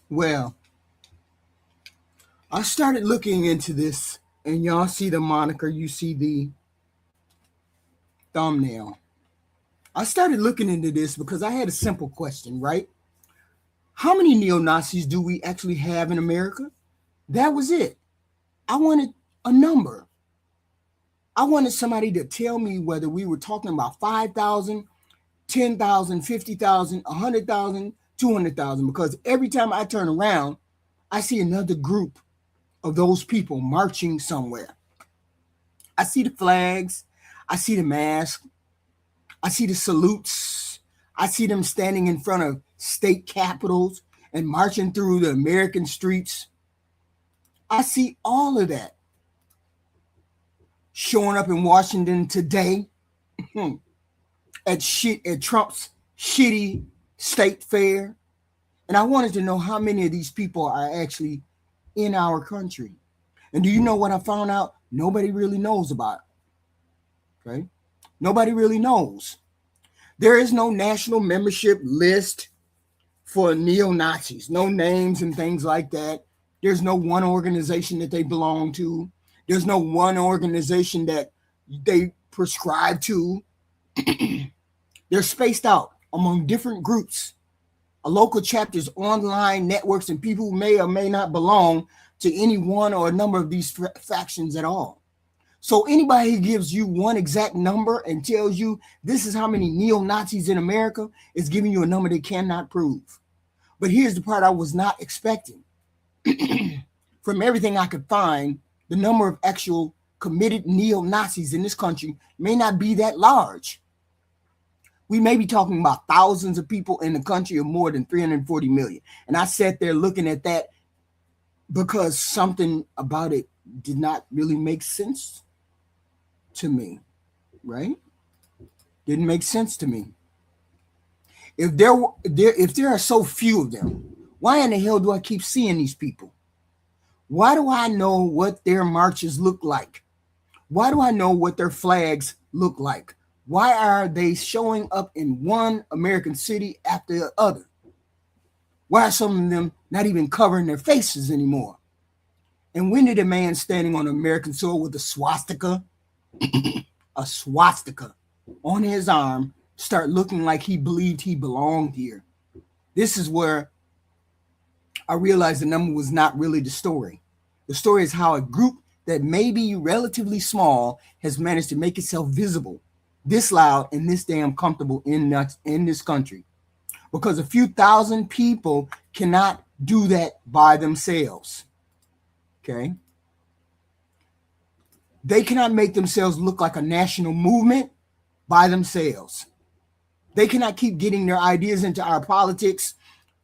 Well, I started looking into this, and y'all see the moniker, you see the thumbnail. I started looking into this because I had a simple question, right? How many neo-Nazis do we actually have in America? That was it. I wanted a number. I wanted somebody to tell me whether we were talking about 5,000, 10,000, 50,000, 100,000, 200,000, because every time I turn around, I see another group of those people marching somewhere. I see the flags, I see the masks, I see the salutes, I see them standing in front of state capitals and marching through the American streets. I see all of that showing up in Washington today at Trump's shitty state fair. And I wanted to know how many of these people are actually in our country. And do you know what I found out? Nobody really knows about it. Okay? Nobody really knows. There is no national membership list for neo-Nazis, no names and things like that. There's no one organization that they belong to. There's no one organization that they prescribe to. They're spaced out among different groups, local chapters, online networks, and people who may or may not belong to any one or a number of these factions at all. So anybody who gives you one exact number and tells you this is how many neo-Nazis in America is giving you a number they cannot prove. But here's the part I was not expecting. From everything I could find, the number of actual committed neo-Nazis in this country may not be that large. We may be talking about thousands of people in the country, or more than 340 million. And I sat there looking at that because something about it did not really make sense to me, right? Didn't make sense to me. If there are so few of them, why in the hell do I keep seeing these people? Why do I know what their marches look like? Why do I know what their flags look like? Why are they showing up in one American city after the other? Why are some of them not even covering their faces anymore? And when did a man standing on American soil with a swastika on his arm start looking like he believed he belonged here? This is where I realized the number was not really the story. The story is how a group that may be relatively small has managed to make itself visible, this loud, and this damn comfortable in this country. Because a few thousand people cannot do that by themselves. Okay? They cannot make themselves look like a national movement by themselves. They cannot keep getting their ideas into our politics,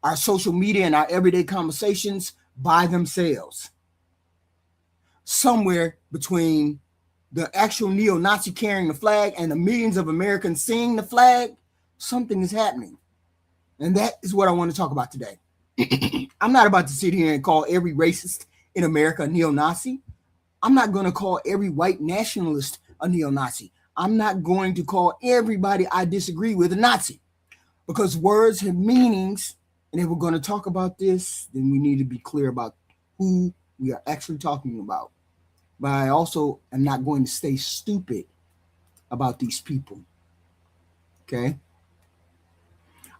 our social media, and our everyday conversations by themselves. Somewhere between the actual neo-Nazi carrying the flag and the millions of Americans seeing the flag, something is happening. And that is what I want to talk about today. I'm not about to sit here and call every racist in America a neo-Nazi. I'm not going to call every white nationalist a neo-Nazi. I'm not going to call everybody I disagree with a Nazi, because words have meanings. And if we're going to talk about this, then we need to be clear about who we are actually talking about. But I also am not going to stay stupid about these people. Okay?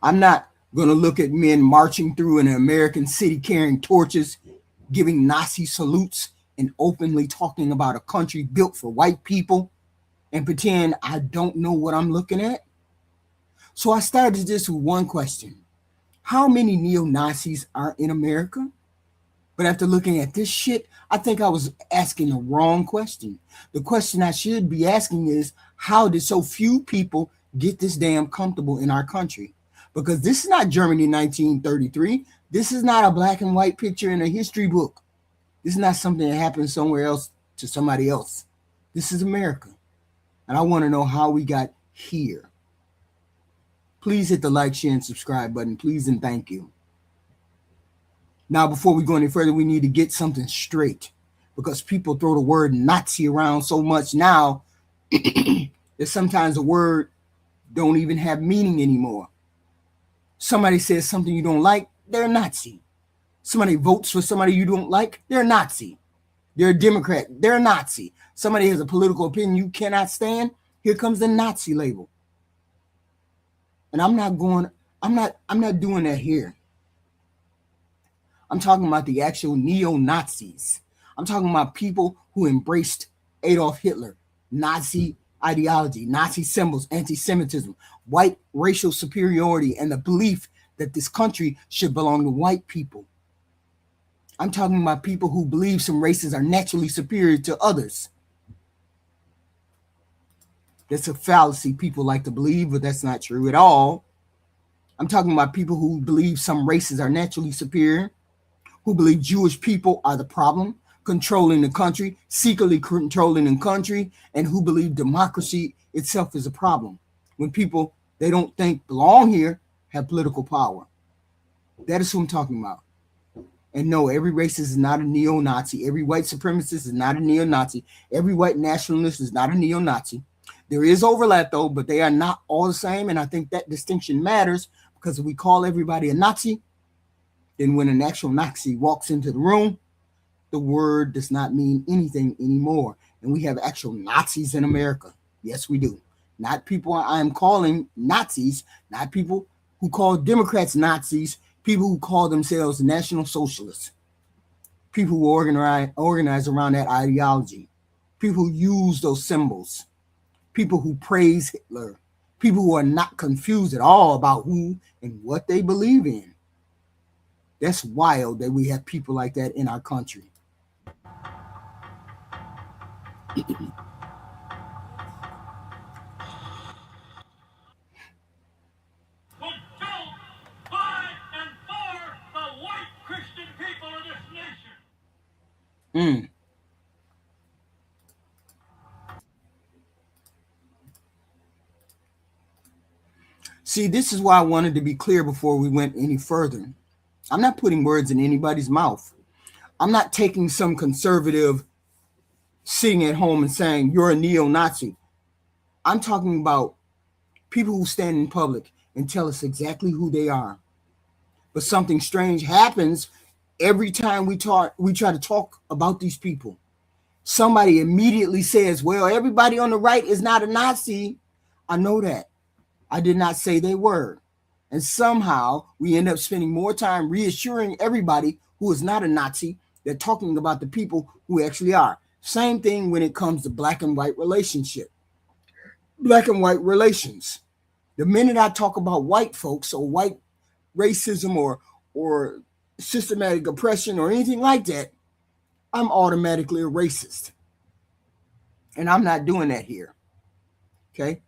I'm not going to look at men marching through an American city carrying torches, giving Nazi salutes, and openly talking about a country built for white people and pretend I don't know what I'm looking at. So I started this with one question. How many neo-Nazis are in America? But after looking at this shit, I think I was asking the wrong question. The question I should be asking is, how did so few people get this damn comfortable in our country? Because this is not Germany 1933. This is not a black and white picture in a history book. This is not something that happened somewhere else to somebody else. This is America. And I want to know how we got here. Please hit the like, share, and subscribe button. Please and thank you. Now, before we go any further, we need to get something straight. Because people throw the word Nazi around so much now that sometimes the word don't even have meaning anymore. Somebody says something you don't like, they're a Nazi. Somebody votes for somebody you don't like, they're a Nazi. They're a Democrat, they're a Nazi. Somebody has a political opinion you cannot stand, here comes the Nazi label. And I'm not doing that here. I'm talking about the actual neo-Nazis. I'm talking about people who embraced Adolf Hitler, Nazi ideology, Nazi symbols, anti-Semitism, white racial superiority, and the belief that this country should belong to white people. I'm talking about people who believe some races are naturally superior to others. That's a fallacy people like to believe, but that's not true at all. I'm talking about people who believe some races are naturally superior, who believe Jewish people are the problem, controlling the country, secretly controlling the country, and who believe democracy itself is a problem when people they don't think belong here have political power. That is who I'm talking about. And no, every racist is not a neo-Nazi. Every white supremacist is not a neo-Nazi. Every white nationalist is not a neo-Nazi. There is overlap, though, but they are not all the same. And I think that distinction matters because if we call everybody a Nazi, then when an actual Nazi walks into the room, the word does not mean anything anymore. And we have actual Nazis in America. Yes, we do. Not people I am calling Nazis, not people who call Democrats Nazis, people who call themselves National Socialists, people who organize around that ideology, people who use those symbols, people who praise Hitler, people who are not confused at all about who and what they believe in. That's wild that we have people like that in our country. See, this is why I wanted to be clear before we went any further. I'm not putting words in anybody's mouth. I'm not taking some conservative sitting at home and saying, you're a neo-Nazi. I'm talking about people who stand in public and tell us exactly who they are. But something strange happens every time we try to talk about these people. Somebody immediately says, well, everybody on the right is not a Nazi. I know that. I did not say they were. And somehow we end up spending more time reassuring everybody who is not a Nazi than talking about the people who actually are. Same thing when it comes to black and white relationship. Black and white relations. The minute I talk about white folks or white racism or systematic oppression or anything like that, I'm automatically a racist. And I'm not doing that here. Okay?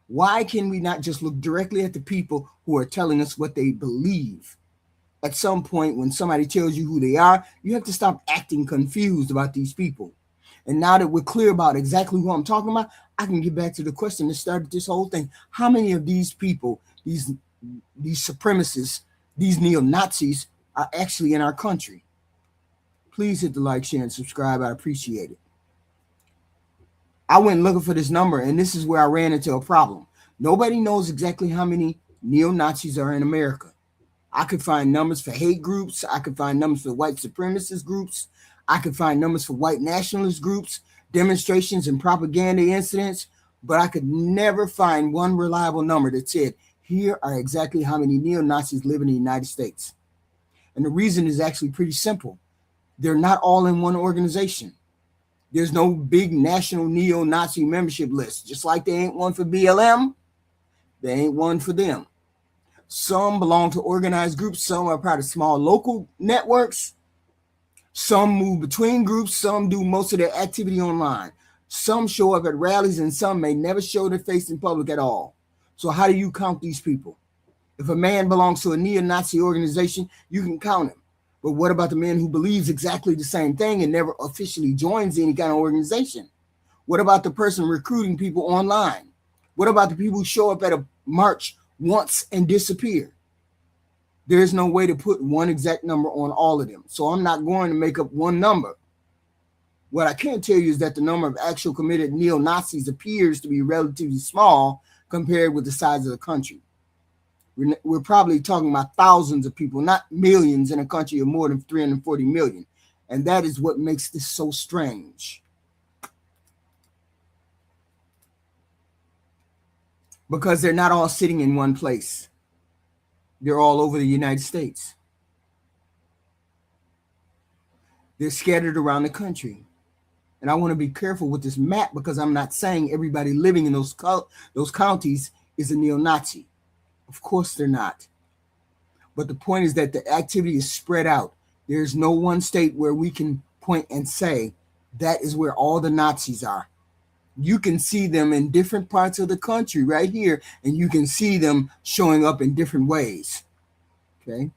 Why can we not just look directly at the people who are telling us what they believe? At some point, when somebody tells you who they are, you have to stop acting confused about these people. And now that we're clear about exactly who I'm talking about, I can get back to the question that started this whole thing. How many of these people, these supremacists, these neo-Nazis are actually in our country? Please hit the like, share, and subscribe. I appreciate it. I went looking for this number, and this is where I ran into a problem. Nobody knows exactly how many neo-Nazis are in America. I could find numbers for hate groups. I could find numbers for white supremacist groups. I could find numbers for white nationalist groups, demonstrations and propaganda incidents. but I could never find one reliable number that said, here are exactly how many neo-Nazis live in the United States. And the reason is actually pretty simple. They're not all in one organization. There's no big national neo-Nazi membership list. Just like there ain't one for BLM, there ain't one for them. Some belong to organized groups. Some are part of small local networks. Some move between groups. Some do most of their activity online. Some show up at rallies, and some may never show their face in public at all. So how do you count these people? If a man belongs to a neo-Nazi organization, you can count him. But what about the man who believes exactly the same thing and never officially joins any kind of organization? What about the person recruiting people online? What about the people who show up at a march once and disappear? There's no way to put one exact number on all of them. So I'm not going to make up one number. What I can tell you is that the number of actual committed neo-Nazis appears to be relatively small compared with the size of the country. We're probably talking about thousands of people, not millions, in a country of more than 340 million. And that is what makes this so strange. Because they're not all sitting in one place. They're all over the United States. They're scattered around the country. And I want to be careful with this map because I'm not saying everybody living in those counties is a neo-Nazi. Of course they're not. But the point is that the activity is spread out. There's no one state where we can point and say that is where all the Nazis are. You can see them in different parts of the country right here, and you can see them showing up in different ways. Okay?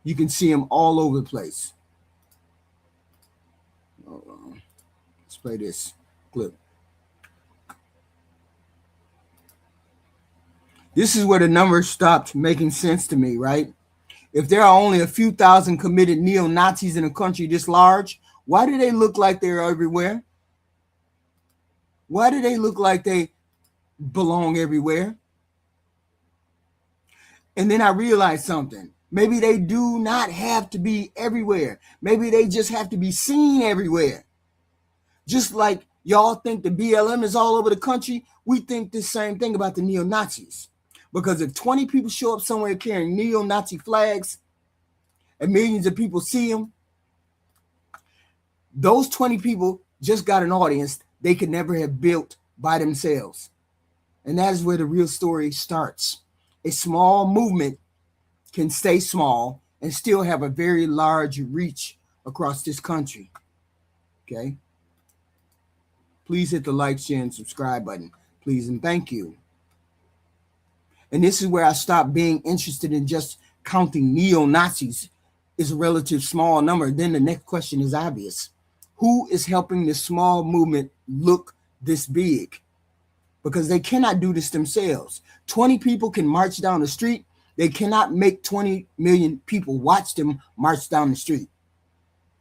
You can see them all over the place. Let's play this clip. This is where the numbers stopped making sense to me, right? If there are only a few thousand committed neo-Nazis in a country this large, why do they look like they're everywhere? Why do they look like they belong everywhere? And then I realized something. Maybe they do not have to be everywhere. Maybe they just have to be seen everywhere. Just like y'all think the BLM is all over the country, we think the same thing about the neo-Nazis. Because if 20 people show up somewhere carrying neo-Nazi flags and millions of people see them, those 20 people just got an audience they could never have built by themselves. And that is where the real story starts. A small movement can stay small and still have a very large reach across this country. Okay? Please hit the like, share, and subscribe button. Please and thank you. And this is where I stopped being interested in just counting neo-Nazis is a relative small number. Then the next question is obvious. Who is helping this small movement look this big? Because they cannot do this themselves. 20 people can march down the street. They cannot make 20 million people watch them march down the street.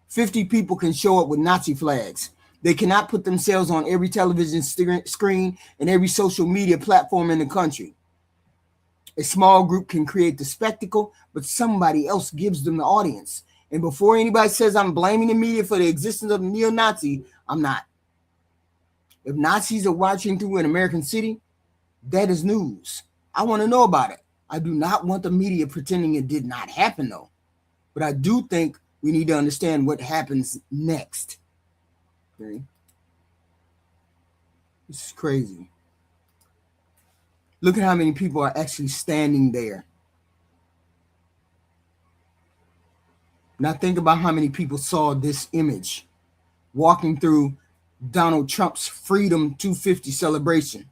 50 people can show up with Nazi flags. They cannot put themselves on every television screen and every social media platform in the country. A small group can create the spectacle, but somebody else gives them the audience. And before anybody says I'm blaming the media for the existence of the neo-Nazi, I'm not. If Nazis are marching through an American city, that is news. I want to know about it. I do not want the media pretending it did not happen, though. But I do think we need to understand what happens next. Okay? This is crazy. Look at how many people are actually standing there. Now think about how many people saw this image walking through Donald Trump's Freedom 250 celebration.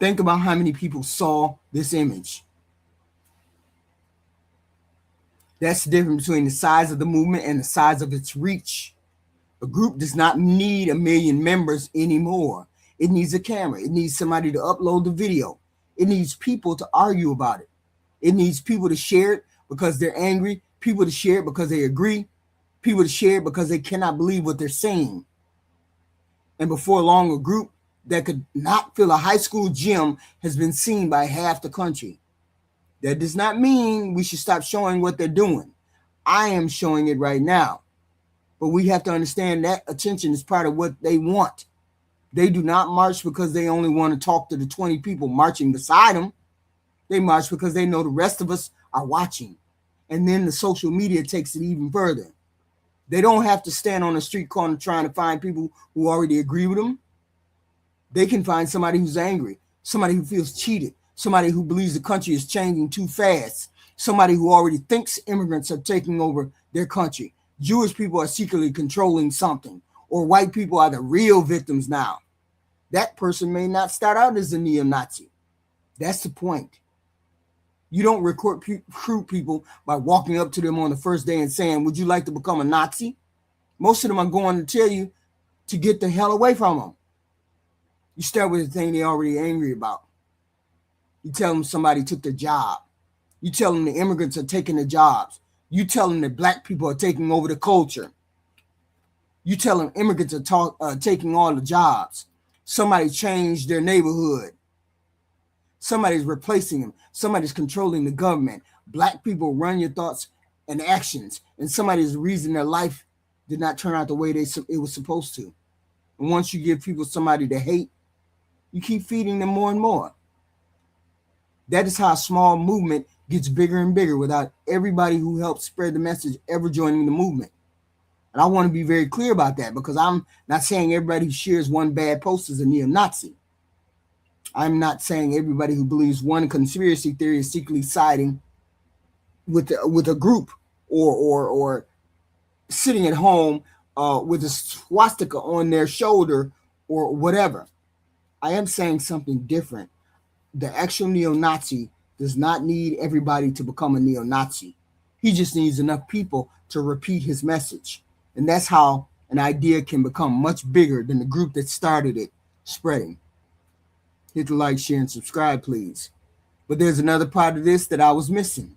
Think about how many people saw this image. That's the difference between the size of the movement and the size of its reach. A group does not need 1 million members anymore. It needs a camera. It needs somebody to upload the video. It needs people to argue about it. It needs people to share it because they're angry, people to share it because they agree, people to share it because they cannot believe what they're saying. And before long, a group that could not fill a high school gym has been seen by half the country. That does not mean we should stop showing what they're doing. I am showing it right now. But we have to understand that attention is part of what they want. They do not march because they only want to talk to the 20 people marching beside them. They march because they know the rest of us are watching. And then the social media takes it even further. They don't have to stand on a street corner trying to find people who already agree with them. They can find somebody who's angry, somebody who feels cheated, somebody who believes the country is changing too fast, somebody who already thinks immigrants are taking over their country. Jewish people are secretly controlling something, or white people are the real victims now. That person may not start out as a neo-Nazi. That's the point. You don't recruit people by walking up to them on the first day and saying, would you like to become a Nazi? Most of them are going to tell you to get the hell away from them. You start with the thing they're already angry about. You tell them somebody took their job. You tell them the immigrants are taking the jobs. You tell them that black people are taking over the culture. You tell them immigrants are taking all the jobs. Somebody changed their neighborhood. Somebody's replacing them. Somebody's controlling the government. Black people run your thoughts and actions, and somebody's reason their life did not turn out the way it was supposed to. And once you give people somebody to hate, you keep feeding them more and more. That is how a small movement gets bigger and bigger without everybody who helped spread the message ever joining the movement. And I want to be very clear about that, because I'm not saying everybody who shares one bad post is a neo-Nazi. I'm not saying everybody who believes one conspiracy theory is secretly siding with a group or sitting at home with a swastika on their shoulder or whatever. I am saying something different. The actual neo-Nazi does not need everybody to become a neo-Nazi. He just needs enough people to repeat his message. And that's how an idea can become much bigger than the group that started it spreading. Hit the like, share, and subscribe, please. But there's another part of this that I was missing.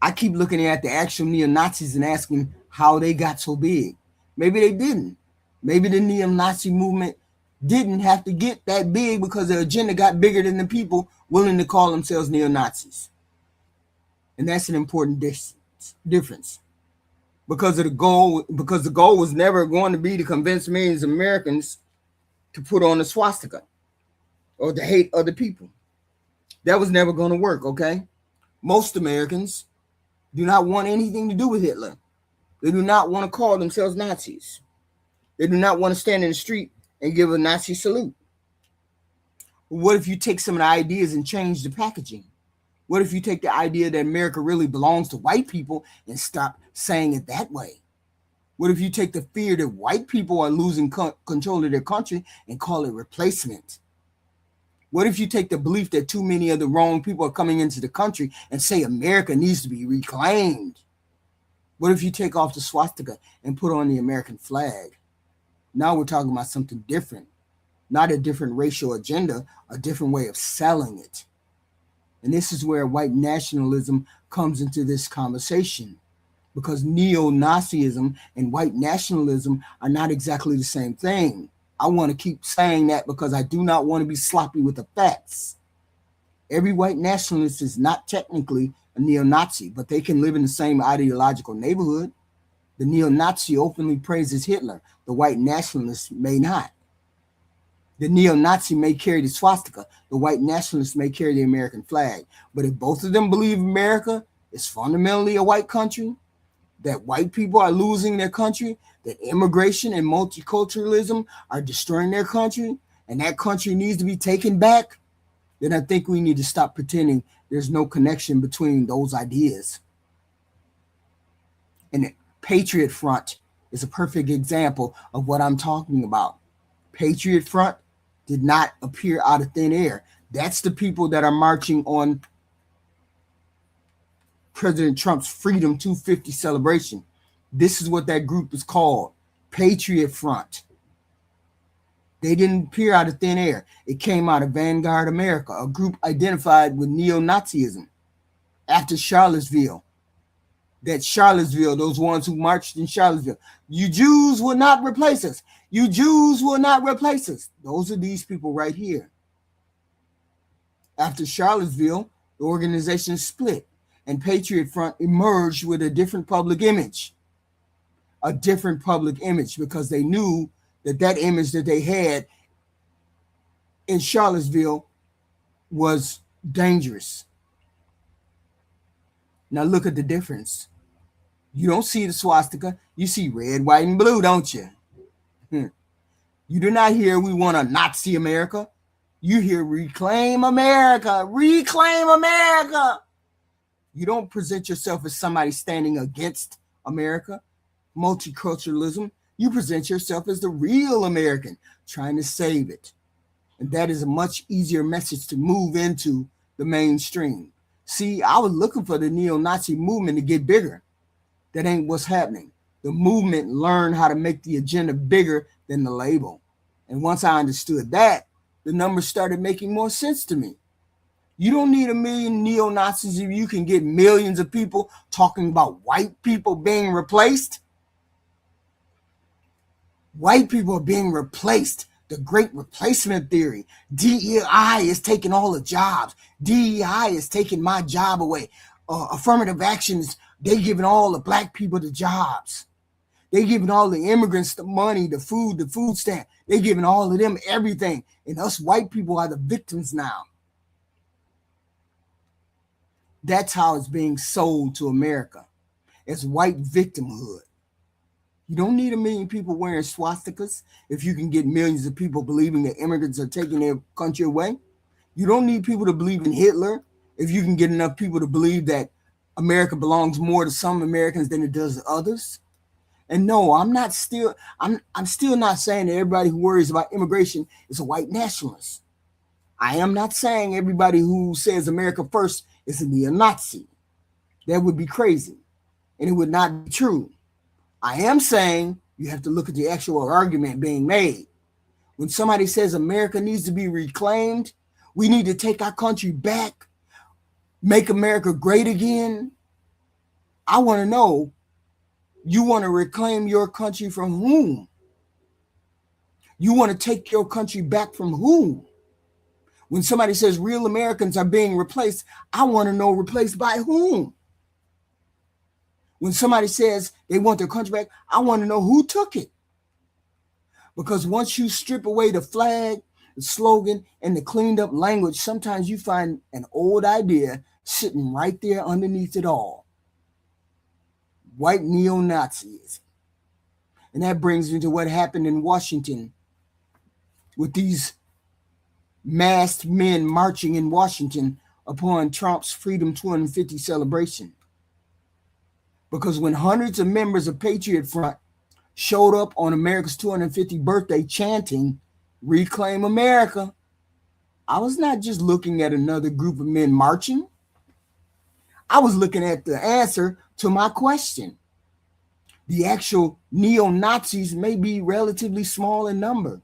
I keep looking at the actual neo-Nazis and asking how they got so big. Maybe they didn't. Maybe the neo-Nazi movement didn't have to get that big because their agenda got bigger than the people willing to call themselves neo-Nazis. And that's an important difference. Because the goal was never going to be to convince millions of Americans to put on a swastika or to hate other people. That was never going to work, okay? Most Americans do not want anything to do with Hitler. They do not want to call themselves Nazis. They do not want to stand in the street and give a Nazi salute. What if you take some of the ideas and change the packaging? What if you take the idea that America really belongs to white people and stop saying it that way? What if you take the fear that white people are losing control of their country and call it replacement? What if you take the belief that too many of the wrong people are coming into the country and say America needs to be reclaimed? What if you take off the swastika and put on the American flag? Now we're talking about something different, not a different racial agenda, a different way of selling it. And this is where white nationalism comes into this conversation, because neo-Nazism and white nationalism are not exactly the same thing. I want to keep saying that because I do not want to be sloppy with the facts. Every white nationalist is not technically a neo-Nazi, but they can live in the same ideological neighborhood. The neo-Nazi openly praises Hitler. The white nationalist may not. The neo-Nazi may carry the swastika. The white nationalist may carry the American flag. But if both of them believe America is fundamentally a white country, that white people are losing their country, that immigration and multiculturalism are destroying their country, and that country needs to be taken back, then I think we need to stop pretending there's no connection between those ideas. And the Patriot Front is a perfect example of what I'm talking about. Patriot Front did not appear out of thin air. That's the people that are marching on President Trump's Freedom 250 celebration. This is what that group is called, Patriot Front. They didn't appear out of thin air. It came out of Vanguard America, a group identified with neo-Nazism after Charlottesville. That Charlottesville, those ones who marched in Charlottesville. You Jews will not replace us. You Jews will not replace us. Those are these people right here. After Charlottesville, the organization split, and Patriot Front emerged with a different public image. a different public image because they knew that that image that they had in Charlottesville was dangerous. Now look at the difference. You don't see the swastika. You see red, white, and blue, don't you? You do not hear we want a Nazi America. You hear reclaim America, reclaim America. You don't present yourself as somebody standing against America, multiculturalism. You present yourself as the real American trying to save it. And that is a much easier message to move into the mainstream. See, I was looking for the neo-Nazi movement to get bigger. That ain't what's happening. The movement learned how to make the agenda bigger than the label. And once I understood that, the numbers started making more sense to me. You don't need a million neo-Nazis if you can get millions of people talking about white people being replaced. White people are being replaced. The great replacement theory. DEI is taking all the jobs. DEI is taking my job away. Affirmative actions, they giving all the black people the jobs. They giving all the immigrants the money, the food stamp. They giving all of them everything. And us white people are the victims now. That's how it's being sold to America. It's white victimhood. You don't need a million people wearing swastikas if you can get millions of people believing that immigrants are taking their country away. You don't need people to believe in Hitler if you can get enough people to believe that America belongs more to some Americans than it does to others. And no, I'm still not saying that everybody who worries about immigration is a white nationalist. I am not saying everybody who says America first is a neo-Nazi. That would be crazy. And it would not be true. I am saying you have to look at the actual argument being made. When somebody says America needs to be reclaimed, we need to take our country back, make America great again. I want to know, you want to reclaim your country from whom? You want to take your country back from whom? When somebody says real Americans are being replaced, I want to know replaced by whom? When somebody says they want their country back, I want to know who took it. Because once you strip away the flag, the slogan, and the cleaned up language, sometimes you find an old idea sitting right there underneath it all. White neo-Nazis. And that brings me to what happened in Washington with these masked men marching in Washington upon Trump's Freedom 250 celebration. Because when hundreds of members of Patriot Front showed up on America's 250th birthday chanting, "Reclaim America," I was not just looking at another group of men marching. I was looking at the answer to my question. The actual neo-Nazis may be relatively small in number,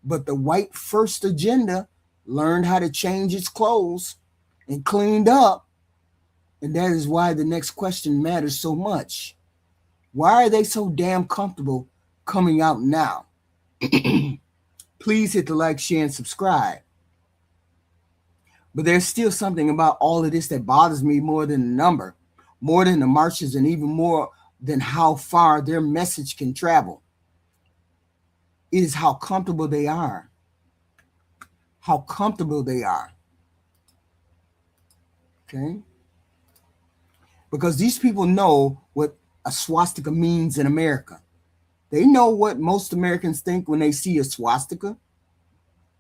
but the white first agenda learned how to change its clothes and cleaned up. And that is why the next question matters so much. Why are they so damn comfortable coming out now? Please hit the like, share, and subscribe. But there's still something about all of this that bothers me more than the number, more than the marches, and even more than how far their message can travel. It is how comfortable they are. How comfortable they are. Okay? Because these people know what a swastika means in America. They know what most Americans think when they see a swastika.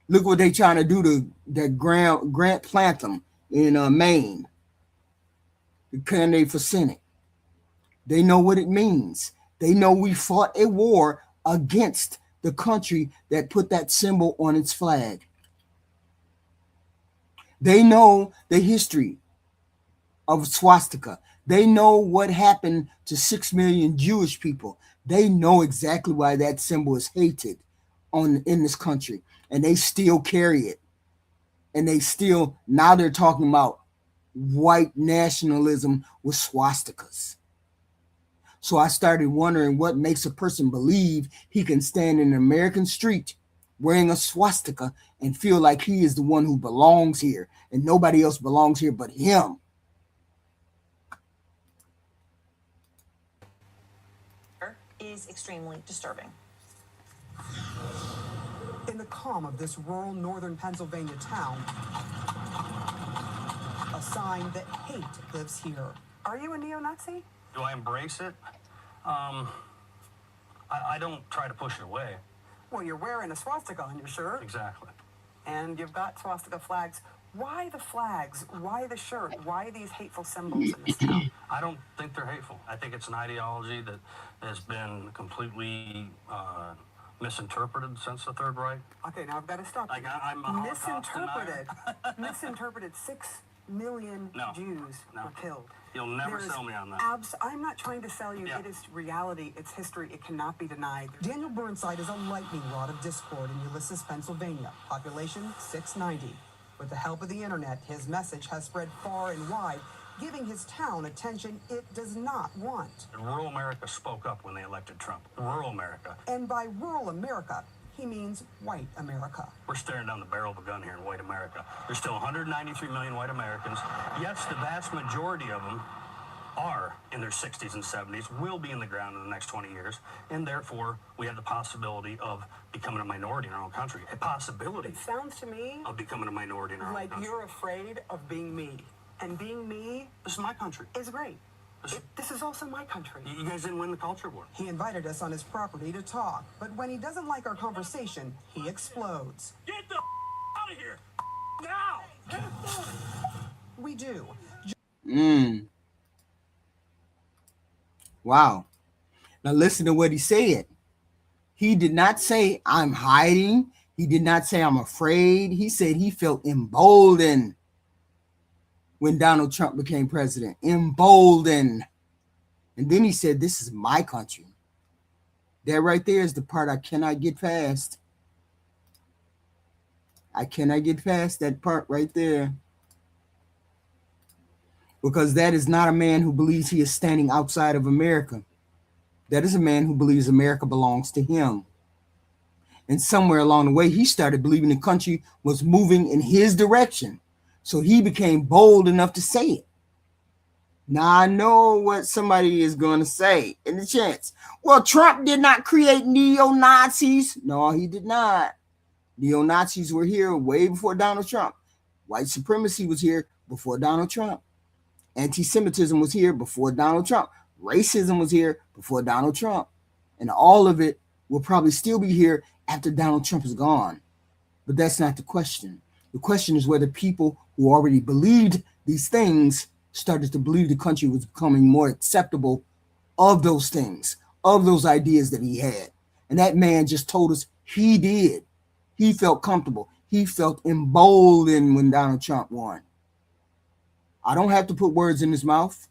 Look what they're trying to do to that Grant Plantham in Maine, the candidate for Senate. They know what it means. They know we fought a war against the country that put that symbol on its flag. They know the history of swastika. They know what happened to 6 million Jewish people. They know exactly why that symbol is hated in this country. And they still carry it. And now they're talking about white nationalism with swastikas. So I started wondering what makes a person believe he can stand in an American street wearing a swastika and feel like he is the one who belongs here and nobody else belongs here but him. is extremely disturbing. In the calm of this rural northern Pennsylvania town, a sign that hate lives here. Are you a neo-Nazi? Do I embrace it? I don't try to push it away. Well, you're wearing a swastika on your shirt. Exactly. And you've got swastika flags. Why the flags? Why the shirt? Why these hateful symbols in this town? I don't think they're hateful. I think it's an ideology that has been completely misinterpreted since the Third Reich. Okay, now I've got to stop. Like, I'm a Holocaust denier. Misinterpreted. 6 million Jews were killed. You'll never sell me on that. I'm not trying to sell you. It is reality. It's history. It cannot be denied. Daniel Burnside is a lightning rod of discord in Ulysses, Pennsylvania. Population 690. With the help of the internet, his message has spread far and wide, giving his town attention it does not want. Rural America spoke up when they elected Trump. Rural America. And by rural America, he means white America. We're staring down the barrel of a gun here in white America. There's still 193 million white Americans. Yes, the vast majority of them are in their 60s and 70s, will be in the ground in the next 20 years, and therefore we have the possibility of becoming a minority in our own country. A possibility. It sounds to me of becoming a minority in our own country. Like you're afraid of being me. And being me, this is my country. Is great. This is also my country. You guys didn't win the culture war. He invited us on his property to talk, but when he doesn't like our conversation, he explodes. Get the out of here now! We do. Wow. Now listen to what he said. He did not say, I'm hiding. He did not say, I'm afraid. He said he felt emboldened when Donald Trump became president. Emboldened. And then he said, this is my country. That right there is the part I cannot get past. I cannot get past that part right there. Because that is not a man who believes he is standing outside of America. That is a man who believes America belongs to him. And somewhere along the way, he started believing the country was moving in his direction. So he became bold enough to say it. Now I know what somebody is going to say in the chance. Well, Trump did not create neo-Nazis. No, he did not. Neo-Nazis were here way before Donald Trump. White supremacy was here before Donald Trump. Anti-Semitism was here before Donald Trump. Racism was here before Donald Trump. And all of it will probably still be here after Donald Trump is gone. But that's not the question. The question is whether people who already believed these things started to believe the country was becoming more acceptable of those things, of those ideas that he had. And that man just told us he did. He felt comfortable. He felt emboldened when Donald Trump won. I don't have to put words in his mouth.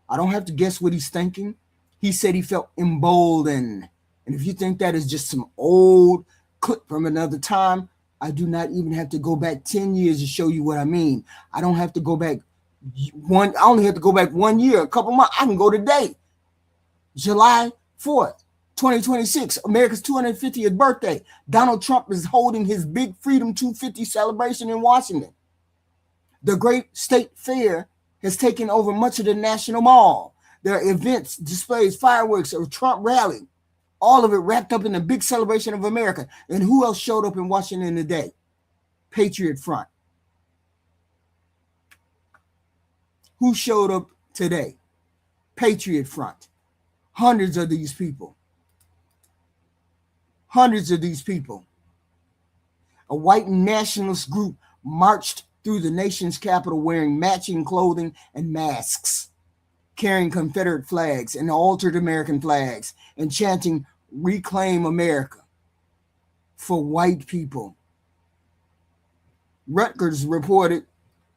I don't have to guess what he's thinking. He said he felt emboldened. And if you think that is just some old clip from another time, I do not even have to go back 10 years to show you what I mean. I don't have to go back I only have to go back 1 year, a couple months. I can go today. July 4th, 2026, America's 250th birthday. Donald Trump is holding his big Freedom 250 celebration in Washington. The Great State Fair has taken over much of the National Mall. There are events, displays, fireworks, a Trump rally, all of it wrapped up in a big celebration of America. And who else showed up in Washington today? Patriot Front. Who showed up today? Patriot Front. Hundreds of these people. Hundreds of these people. A white nationalist group marched through the nation's capital wearing matching clothing and masks, carrying Confederate flags and altered American flags, and chanting, "Reclaim America," for white people. Rutgers reported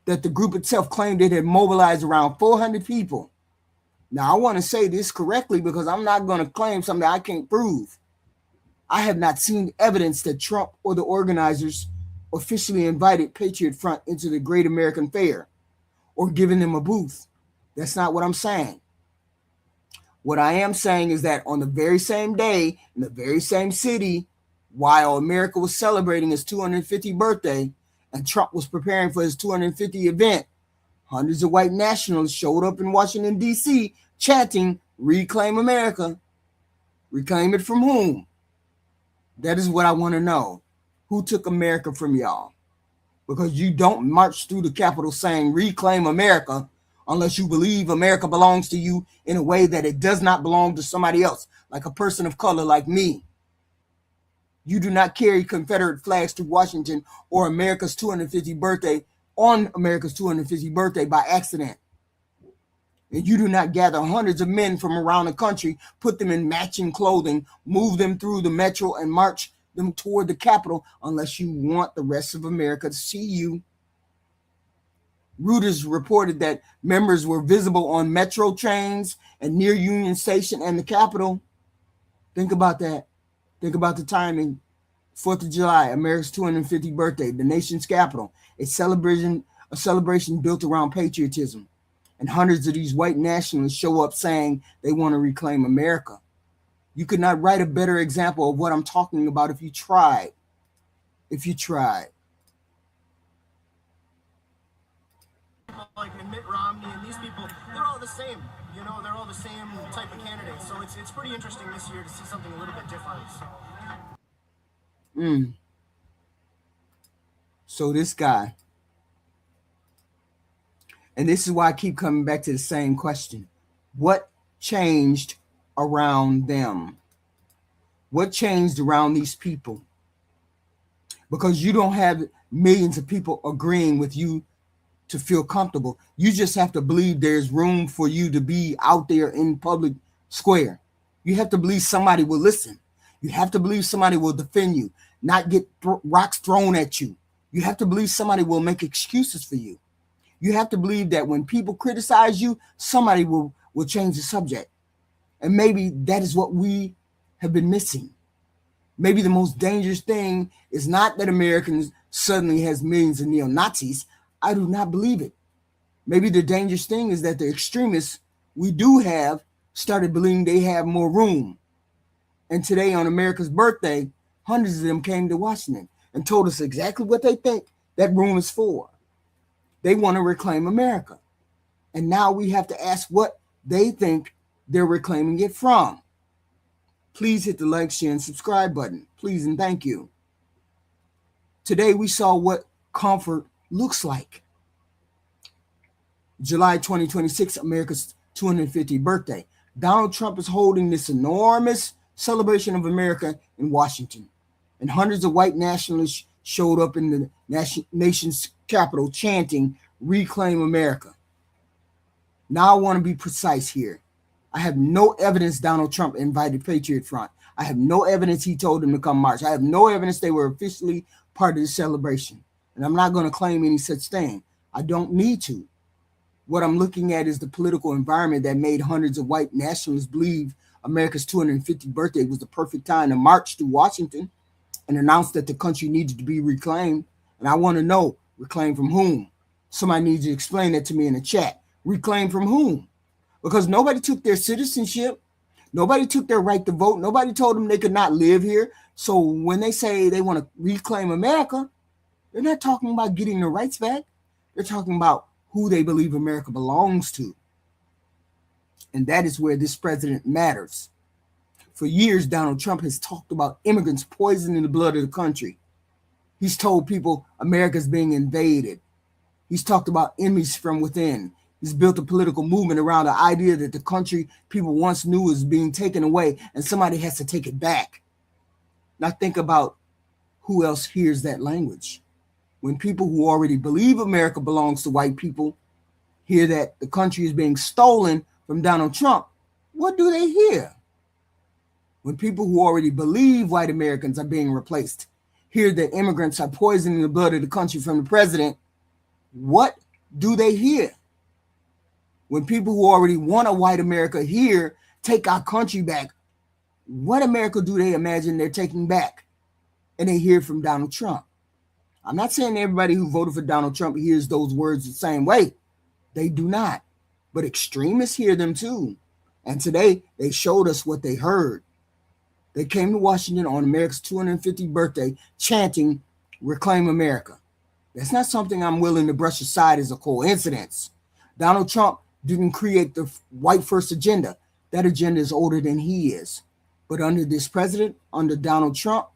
that the group itself claimed it had mobilized around 400 people. Now, I want to say this correctly because I'm not going to claim something I can't prove. I have not seen evidence that Trump or the organizers officially invited Patriot Front into the Great American Fair or given them a booth. That's not what I'm saying. What I am saying is that on the very same day, in the very same city, while America was celebrating its 250th birthday and Trump was preparing for his 250th event, hundreds of white nationalists showed up in Washington, D.C. chanting, "Reclaim America." Reclaim it from whom? That is what I want to know. Who took America from y'all? Because you don't march through the Capitol saying reclaim America unless you believe America belongs to you in a way that it does not belong to somebody else, like a person of color like me. You do not carry Confederate flags to Washington or America's 250th birthday on America's 250th birthday by accident. And you do not gather hundreds of men from around the country, put them in matching clothing, move them through the metro and march them toward the Capitol unless you want the rest of America to see you. Reuters reported that members were visible on metro trains and near Union Station and the Capitol. Think about that. Think about the timing. 4th of July, America's 250th birthday, the nation's capital, a celebration built around patriotism. And hundreds of these white nationalists show up saying they want to reclaim America. You could not write a better example of what I'm talking about if you tried. If you tried. Like Mitt Romney and these people, they're all the same. You know, they're all the same type of candidates. So it's pretty interesting this year to see something a little bit different. So this guy, and this is why I keep coming back to the same question. What changed around them? What changed around these people? Because you don't have millions of people agreeing with you to feel comfortable. You just have to believe there's room for you to be out there in public square. You have to believe somebody will listen. You have to believe somebody will defend you, not get rocks thrown at you. You have to believe somebody will make excuses for you. You have to believe that when people criticize you, somebody will change the subject. And maybe that is what we have been missing. Maybe the most dangerous thing is not that Americans suddenly has millions of neo-Nazis. I do not believe it. Maybe the dangerous thing is that the extremists we do have started believing they have more room. And today on America's birthday, hundreds of them came to Washington and told us exactly what they think that room is for. They want to reclaim America. And now we have to ask what they think they're reclaiming it from. Please hit the like, share, and subscribe button. Please and thank you. Today we saw what comfort looks like. July 2026, America's 250th birthday. Donald Trump is holding this enormous celebration of America in Washington. And hundreds of white nationalists showed up in the nation's capital chanting, "Reclaim America." Now I want to be precise here. I have no evidence Donald Trump invited Patriot Front. I have no evidence he told them to come march. I have no evidence they were officially part of the celebration. And I'm not going to claim any such thing. I don't need to. What I'm looking at is the political environment that made hundreds of white nationalists believe America's 250th birthday was the perfect time to march through Washington and announce that the country needed to be reclaimed. And I want to know, reclaim from whom? Somebody needs to explain that to me in the chat. Reclaim from whom? Because nobody took their citizenship. Nobody took their right to vote. Nobody told them they could not live here. So when they say they want to reclaim America, they're not talking about getting their rights back. They're talking about who they believe America belongs to. And that is where this president matters. For years, Donald Trump has talked about immigrants poisoning the blood of the country. He's told people America's being invaded. He's talked about enemies from within. He's built a political movement around the idea that the country people once knew is being taken away and somebody has to take it back. Now think about who else hears that language. When people who already believe America belongs to white people hear that the country is being stolen from Donald Trump, what do they hear? When people who already believe white Americans are being replaced hear that immigrants are poisoning the blood of the country from the president, what do they hear? When people who already want a white America here take our country back, what America do they imagine they're taking back? And they hear from Donald Trump. I'm not saying everybody who voted for Donald Trump hears those words the same way. They do not. But extremists hear them too. And today they showed us what they heard. They came to Washington on America's 250th birthday chanting, "Reclaim America." That's not something I'm willing to brush aside as a coincidence. Donald Trump didn't create the white first agenda. That agenda is older than he is. But under this president, under Donald Trump,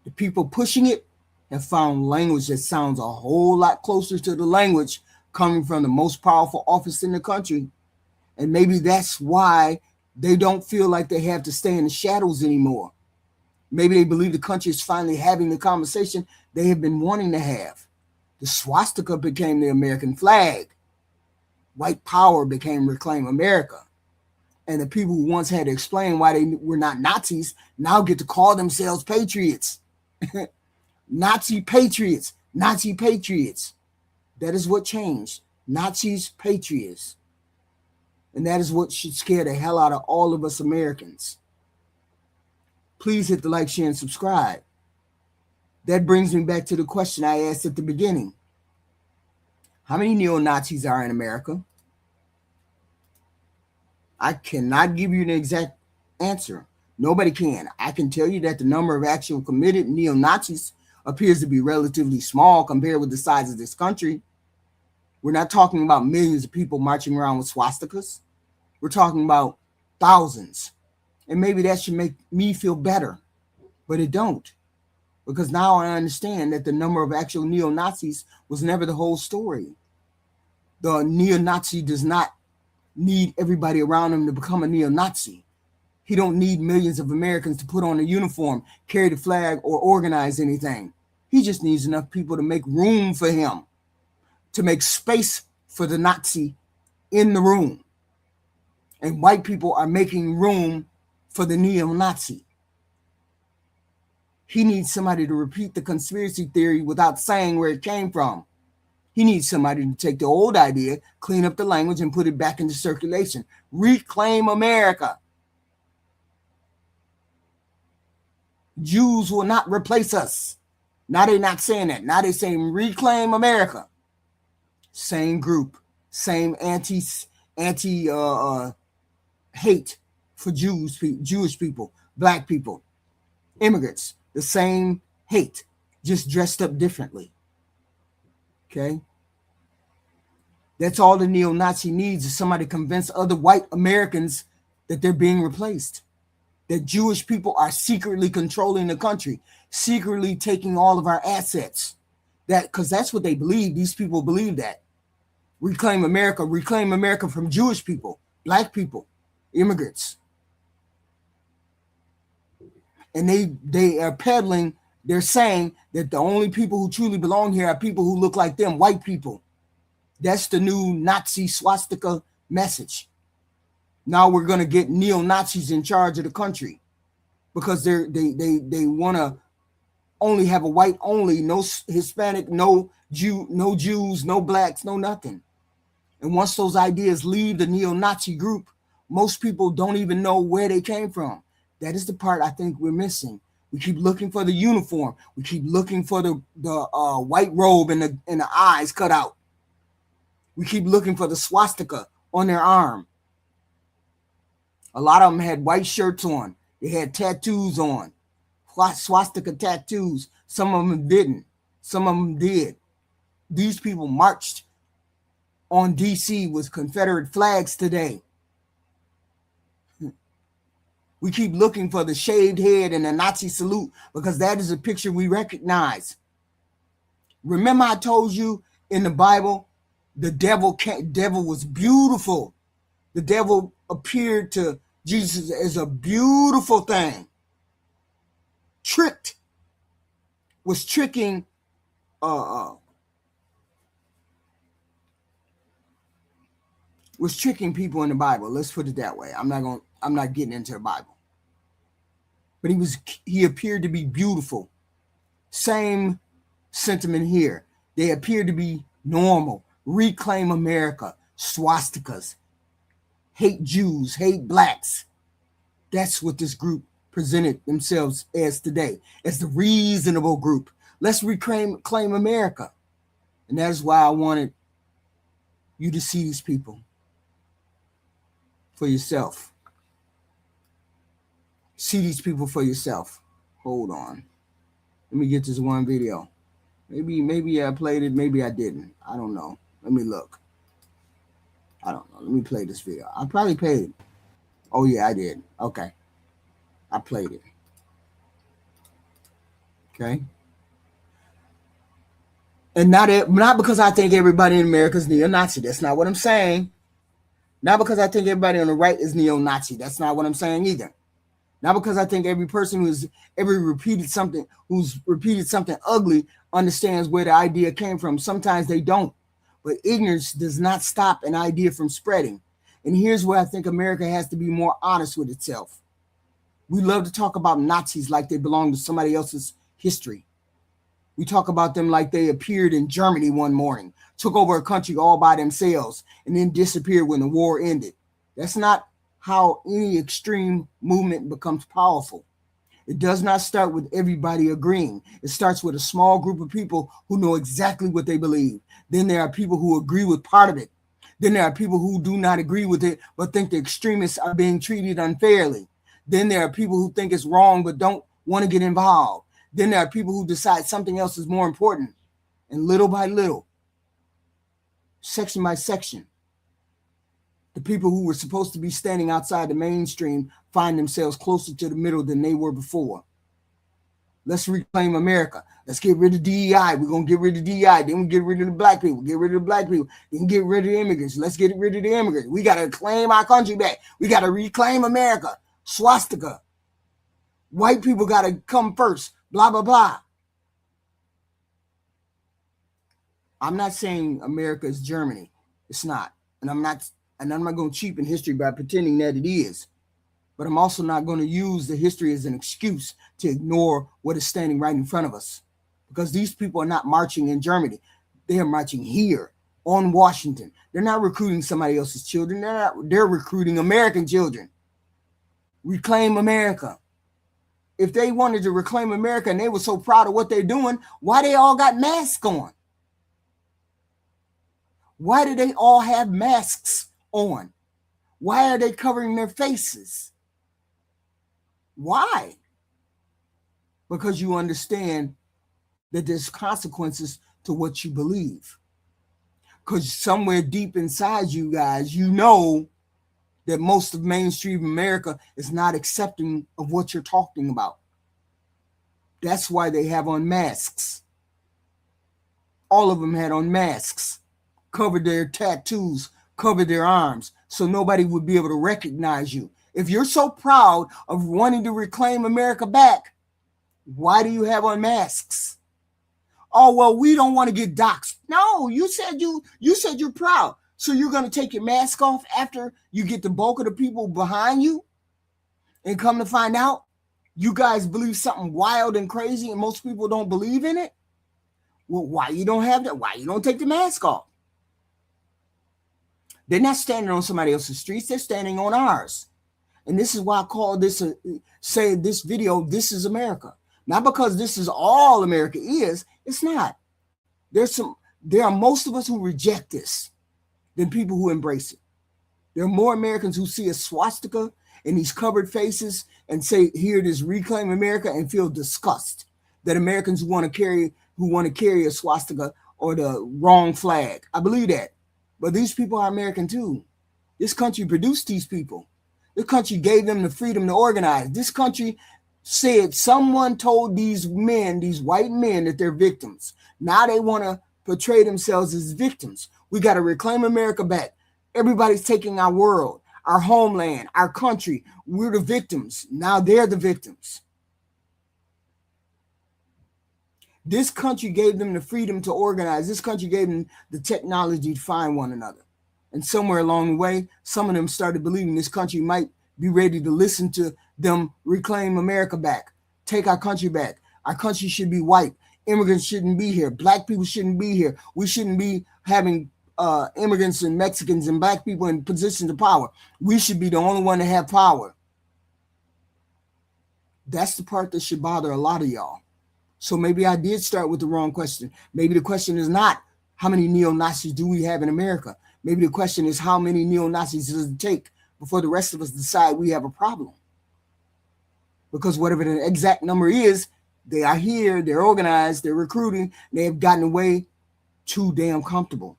the people pushing it have found language that sounds a whole lot closer to the language coming from the most powerful office in the country. And maybe that's why they don't feel like they have to stay in the shadows anymore. Maybe they believe the country is finally having the conversation they have been wanting to have. The swastika became the American flag. White power became Reclaim America. And the people who once had to explain why they were not Nazis now get to call themselves patriots. Nazi patriots. Nazi patriots. That is what changed. Nazis, patriots. And that is what should scare the hell out of all of us Americans. Please hit the like, share, and subscribe. That brings me back to the question I asked at the beginning. How many neo-Nazis are in America? I cannot give you an exact answer. Nobody can. I can tell you that the number of actual committed neo-Nazis appears to be relatively small compared with the size of this country. We're not talking about millions of people marching around with swastikas. We're talking about thousands. And maybe that should make me feel better, but it don't. Because now I understand that the number of actual neo-Nazis was never the whole story. The neo-Nazi does not need everybody around him to become a neo-Nazi. He don't need millions of Americans to put on a uniform, carry the flag, or organize anything. He just needs enough people to make room for him, to make space for the Nazi in the room. And white people are making room for the neo-Nazi. He needs somebody to repeat the conspiracy theory without saying where it came from. He needs somebody to take the old idea, clean up the language, and put it back into circulation. Reclaim America. Jews will not replace us. Now they're not saying that. Now they're saying reclaim America. Same group, same anti hate for Jewish people, black people, immigrants. The same hate, just dressed up differently. Okay? That's all the neo-Nazi needs, is somebody to convince other white Americans that they're being replaced. That Jewish people are secretly controlling the country, secretly taking all of our assets. Because that's what they believe. These people believe that. Reclaim America from Jewish people, black people, immigrants. And they are peddling, they're saying that the only people who truly belong here are people who look like them, white people. That's the new Nazi swastika message. Now we're going to get neo-Nazis in charge of the country because they want to only have a white only, no Hispanic, no Jews, no blacks, no nothing. And once those ideas leave the neo-Nazi group, most people don't even know where they came from. That is the part I think we're missing. We keep looking for the uniform. We keep looking for the white robe and the eyes cut out. We keep looking for the swastika on their arm. A lot of them had white shirts on. They had tattoos on, swastika tattoos. Some of them didn't. Some of them did. These people marched on DC with Confederate flags today. We keep looking for the shaved head and the Nazi salute because that is a picture we recognize. Remember I told you in the Bible, the devil was beautiful. The devil appeared to Jesus as a beautiful thing. Was tricking people in the Bible. Let's put it that way. I'm not getting into the Bible. But he appeared to be beautiful. Same sentiment here. They appear to be normal. Reclaim America. Swastikas. Hate Jews. Hate blacks. That's what this group presented themselves as today. As the reasonable group. Let's reclaim America. And that is why I wanted you to see these people for yourself. See these people for yourself. Hold on. Let me get this one video. Maybe I played it. Maybe I didn't. I don't know. Let me look. I don't know. Let me play this video. I probably played it. Oh, yeah, I did. Okay. I played it. Okay. And not because I think everybody in America is neo-Nazi. That's not what I'm saying. Not because I think everybody on the right is neo-Nazi. That's not what I'm saying either. Not because I think every person who's repeated something ugly understands where the idea came from. Sometimes they don't. But ignorance does not stop an idea from spreading. And here's where I think America has to be more honest with itself. We love to talk about Nazis like they belong to somebody else's history. We talk about them like they appeared in Germany one morning, took over a country all by themselves, and then disappeared when the war ended. That's not how any extreme movement becomes powerful. It does not start with everybody agreeing. It starts with a small group of people who know exactly what they believe. Then there are people who agree with part of it. Then there are people who do not agree with it, but think the extremists are being treated unfairly. Then there are people who think it's wrong, but don't want to get involved. Then there are people who decide something else is more important. And little by little, section by section, the people who were supposed to be standing outside the mainstream find themselves closer to the middle than they were before. Let's reclaim America. Let's get rid of DEI. We're going to get rid of DEI. Then we get rid of the black people. Get rid of the black people. Then get rid of the immigrants. Let's get rid of the immigrants. We got to claim our country back. We got to reclaim America. Swastika. White people got to come first. Blah, blah, blah. I'm not saying America is Germany. It's not. And I'm not going to cheapen history by pretending that it is. But I'm also not going to use the history as an excuse to ignore what is standing right in front of us. Because these people are not marching in Germany. They are marching here on Washington. They're not recruiting somebody else's children. They're recruiting American children. Reclaim America. If they wanted to reclaim America and they were so proud of what they're doing, why they all got masks on? Why do they all have masks on? Why are they covering their faces? Why? Because you understand that there's consequences to what you believe. Because somewhere deep inside you guys, you know that most of mainstream America is not accepting of what you're talking about. That's why they have on masks. All of them had on masks, covered their tattoos, covered their arms, so nobody would be able to recognize you. If you're so proud of wanting to reclaim America back, why do you have on masks? Oh, well, we don't want to get doxxed. No, you said you're proud. So you're going to take your mask off after you get the bulk of the people behind you? And come to find out, you guys believe something wild and crazy and most people don't believe in it? Well, why you don't have that? Why you don't take the mask off? They're not standing on somebody else's streets. They're standing on ours. And this is why I call this, say this video, This is America. Not because this is all America is. It's not. There are most of us who reject this than people who embrace it. There are more Americans who see a swastika and these covered faces and say, here it is, reclaim America, and feel disgust that Americans who want to carry a swastika or the wrong flag. I believe that. But these people are American too. This country produced these people. This country gave them the freedom to organize. This country said someone told these men, these white men, that they're victims. Now they want to portray themselves as victims. We got to reclaim America back. Everybody's taking our world, our homeland, our country. We're the victims. Now they're the victims. This country gave them the freedom to organize. This country gave them the technology to find one another. And somewhere along the way, some of them started believing this country might be ready to listen to them reclaim America back, take our country back. Our country should be white. Immigrants shouldn't be here. Black people shouldn't be here. We shouldn't be having immigrants and Mexicans and black people in positions of power. We should be the only one to have power. That's the part that should bother a lot of y'all. So maybe I did start with the wrong question. Maybe the question is not how many neo-Nazis do we have in America? Maybe the question is how many neo-Nazis does it take before the rest of us decide we have a problem? Because whatever the exact number is, they are here, they're organized, they're recruiting, they have gotten away too damn comfortable.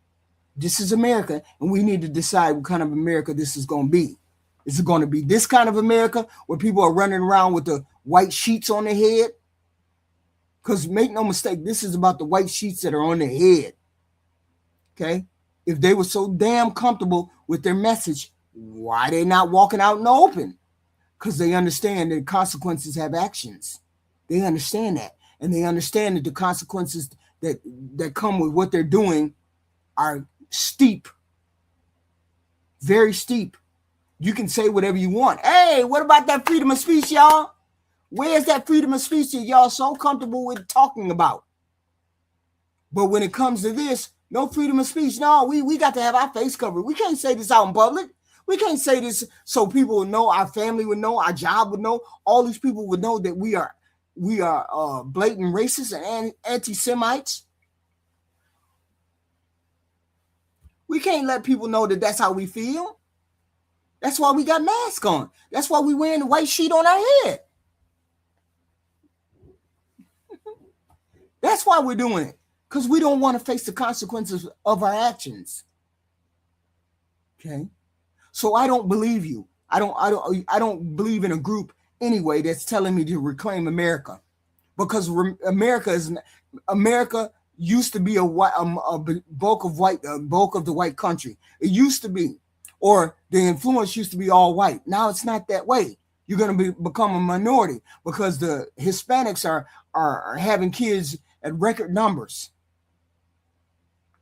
This is America, and we need to decide what kind of America this is going to be. Is it going to be this kind of America where people are running around with the white sheets on their head? Because make no mistake, this is about the white sheets that are on their head. Okay? If they were so damn comfortable with their message, why are they not walking out in the open? Because they understand that consequences have actions. They understand that. And they understand that the consequences that come with what they're doing are steep. Very steep. You can say whatever you want. Hey, what about that freedom of speech, y'all? Where's that freedom of speech that y'all so comfortable with talking about? But when it comes to this, no freedom of speech. No, we got to have our face covered. We can't say this out in public. We can't say this so people would know, our family would know, our job would know, all these people would know that we are blatant racists and anti-Semites. We can't let people know that that's how we feel. That's why we got masks on. That's why we wearing the white sheet on our head. That's why we're doing it. Because we don't want to face the consequences of our actions. Okay? So I don't believe you. I don't believe in a group anyway that's telling me to reclaim America. Because America used to be a bulk of the white country. It used to be. Or the influence used to be all white. Now it's not that way. You're going to become a minority because the Hispanics are having kids at record numbers.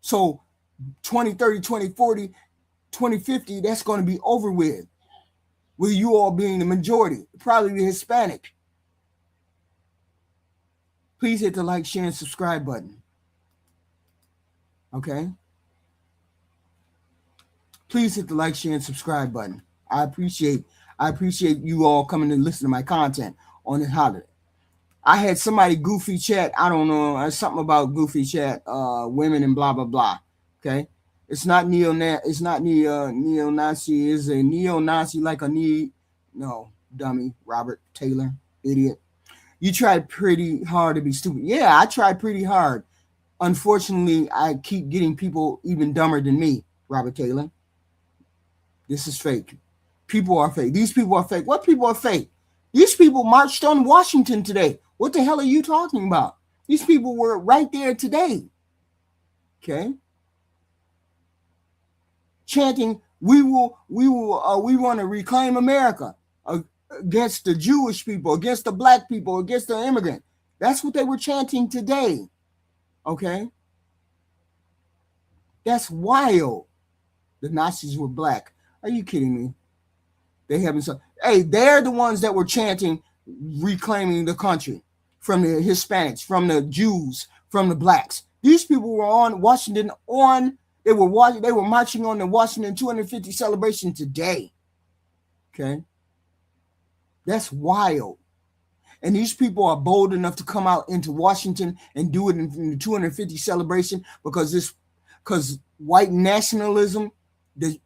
So 2030, 2040, 2050, that's going to be over with you all being the majority, probably the Hispanic. Please hit the like, share, and subscribe button. Okay? Please hit the like, share, and subscribe button. I appreciate you all coming to listen to my content on this holiday. I had somebody goofy chat. I don't know, something about goofy chat, women and blah blah blah. Okay, it's not neo-Nazi. It's a neo-Nazi like a no dummy. Robert Taylor, idiot. You tried pretty hard to be stupid. Yeah, I tried pretty hard. Unfortunately, I keep getting people even dumber than me. Robert Taylor. This is fake. People are fake. These people are fake. What people are fake? These people marched on Washington today. What the hell are you talking about? These people were right there today. Okay. Chanting, we want to reclaim America against the Jewish people, against the black people, against the immigrant. That's what they were chanting today. Okay. That's wild. The Nazis were black. Are you kidding me? They haven't. Hey, they're the ones that were chanting, reclaiming the country from the Hispanics, from the Jews, from the blacks. These people were on Washington they were marching on the Washington 250 celebration today. Okay. That's wild. And these people are bold enough to come out into Washington and do it in the 250 celebration because white nationalism, the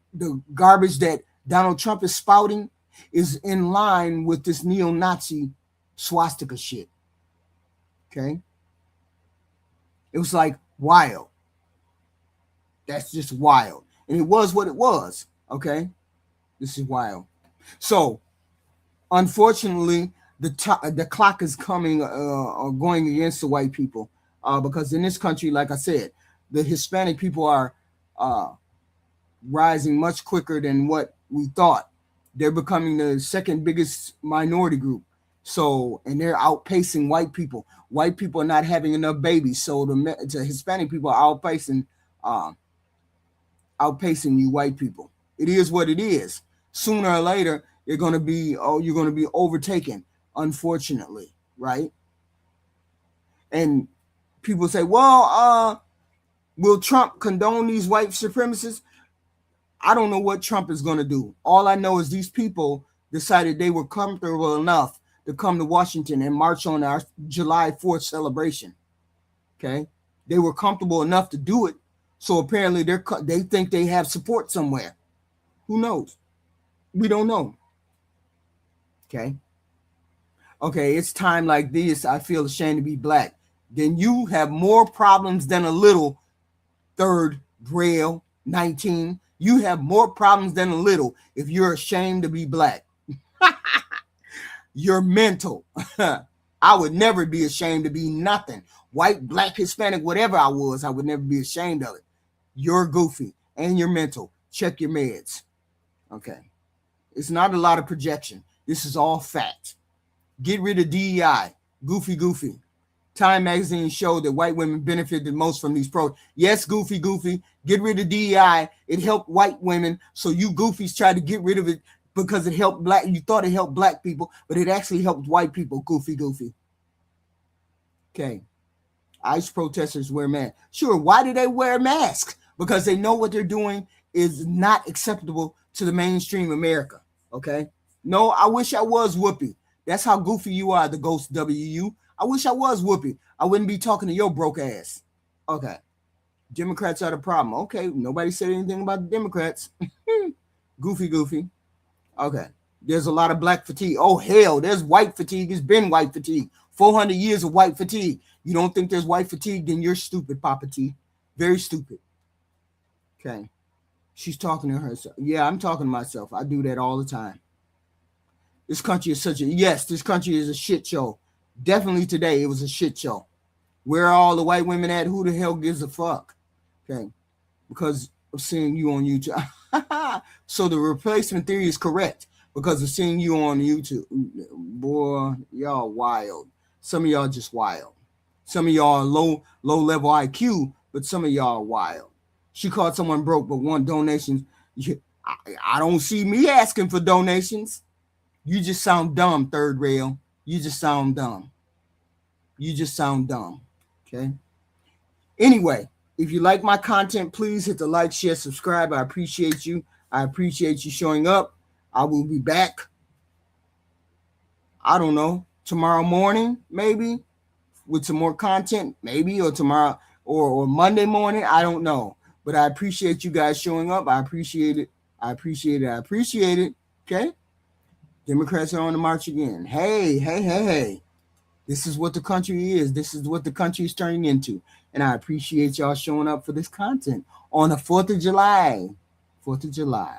garbage that Donald Trump is spouting, is in line with this neo-Nazi swastika shit. Okay? It was like wild. That's just wild. And it was what it was. Okay? This is wild. So, unfortunately, the clock is coming going against the white people because in this country, like I said, the Hispanic people are rising much quicker than what we thought. They're becoming the second biggest minority group. So, and they're outpacing white people. White people are not having enough babies. So the Hispanic people are outpacing you white people. It is what it is. Sooner or later, you're going to be overtaken, unfortunately, right? And people say, well, will Trump condone these white supremacists? I don't know what Trump is going to do. All I know is these people decided they were comfortable enough to come to Washington and march on our July 4th celebration. Okay? They were comfortable enough to do it. So apparently they think they have support somewhere. Who knows? We don't know. Okay? Okay, it's time like this. I feel ashamed to be black. Then you have more problems than a little third Braille 19. You have more problems than a little if you're ashamed to be black. You're mental. I would never be ashamed to be nothing. White, black, Hispanic, whatever I was, I would never be ashamed of it. You're goofy and you're mental. Check your meds. Okay. It's not a lot of projection. This is all fact. Get rid of DEI. Goofy. Time magazine showed that white women benefited most from these protests. Yes, goofy. Get rid of DEI. It helped white women. So you goofies tried to get rid of it because it helped black. You thought it helped black people, but it actually helped white people. Goofy. Okay. ICE protesters wear masks. Sure. Why do they wear masks? Because they know what they're doing is not acceptable to the mainstream America. Okay. No, I wish I was Whoopi. That's how goofy you are, the ghost WU. I wish I was Whoopi. I wouldn't be talking to your broke ass. Okay. Democrats are the problem. Okay. Nobody said anything about the Democrats. Goofy. Okay. There's a lot of black fatigue. Oh, hell, there's white fatigue. It's been white fatigue. 400 years of white fatigue. You don't think there's white fatigue? Then you're stupid, Papa T. Very stupid. Okay. She's talking to herself. Yeah, I'm talking to myself. I do that all the time. This country is this country is a shit show. Definitely today, it was a shit show. Where are all the white women at? Who the hell gives a fuck? Okay. Because of seeing you on YouTube. So the replacement theory is correct because of seeing you on YouTube. Boy, y'all wild. Some of y'all just wild. Some of y'all low level IQ, but some of y'all wild. She called someone broke but want donations. I don't see me asking for donations. You just sound dumb, third rail. You just sound dumb. Okay. Anyway, if you like my content, please hit the like, share, subscribe. I appreciate you. I appreciate you showing up. I will be back. I don't know, tomorrow morning, maybe, with some more content, maybe, or tomorrow or Monday morning. I don't know. But I appreciate you guys showing up. I appreciate it. Okay. Democrats are on the march again. Hey. This is what the country is. This is what the country is turning into. And I appreciate y'all showing up for this content on the 4th of July. 4th of July.